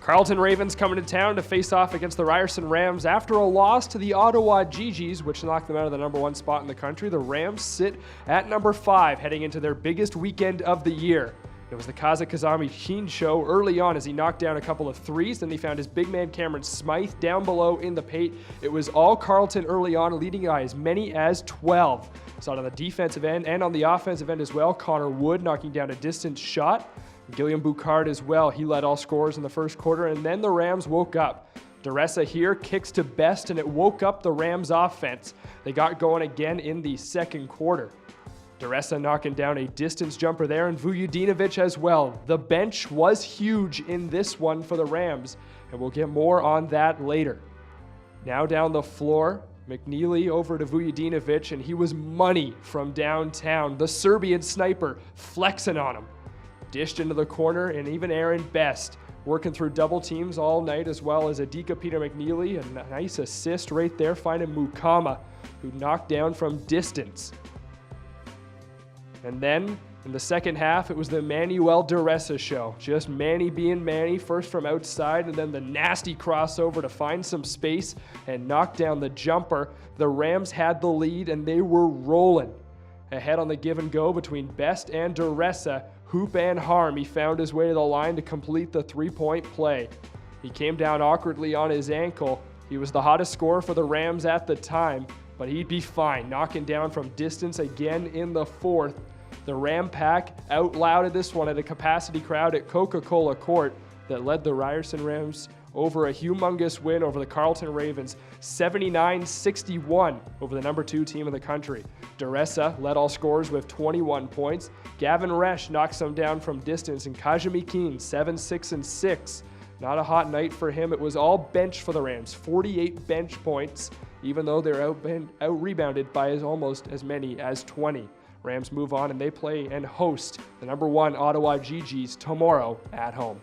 Carleton Ravens coming to town to face off against the Ryerson Rams. After a loss to the Ottawa GGs, which knocked them out of the number 1 spot in the country, the Rams sit at number 5 heading into their biggest weekend of the year. It was the Kazakazami Sheen show early on as he knocked down a couple of threes. Then he found his big man Cameron Smythe down below in the paint. It was all Carleton early on, leading by as many as 12. Saw it on the defensive end and on the offensive end as well. Connor Wood knocking down a distance shot. Gilliam Boucard as well. He led all scorers in the first quarter, and then the Rams woke up. Diressa here kicks to Best, and it woke up the Rams offense. They got going again in the second quarter. Diressa knocking down a distance jumper there, and Vujadinovic as well. The bench was huge in this one for the Rams, and we'll get more on that later. Now down the floor, McNeely over to Vujadinovic, and he was money from downtown. The Serbian sniper flexing on him. Dished into the corner, and even Aaron Best working through double teams all night, as well as Adika Peter McNeely. A nice assist right there, finding Mukama, who knocked down from distance. And then, in the second half, it was the Manuel Diressa show. Just Manny being Manny, first from outside, and then the nasty crossover to find some space and knock down the jumper. The Rams had the lead, and they were rolling. Ahead on the give and go between Best and Diressa, hoop and harm, he found his way to the line to complete the three-point play. He came down awkwardly on his ankle. He was the hottest scorer for the Rams at the time, but he'd be fine, knocking down from distance again in the fourth. The Ram Pack outlouded this one at a capacity crowd at Coca-Cola Court that led the Ryerson Rams over a humongous win over the Carleton Ravens, 79-61 over the number 2 team in the country. Diressa led all scorers with 21 points. Gavin Resch knocks some down from distance, and Kajimi Keen 7-6-6. Not a hot night for him. It was all bench for the Rams, 48 bench points, even though they're out-rebounded by almost as many as 20. Rams move on, and they play and host the number 1 Ottawa GGs tomorrow at home.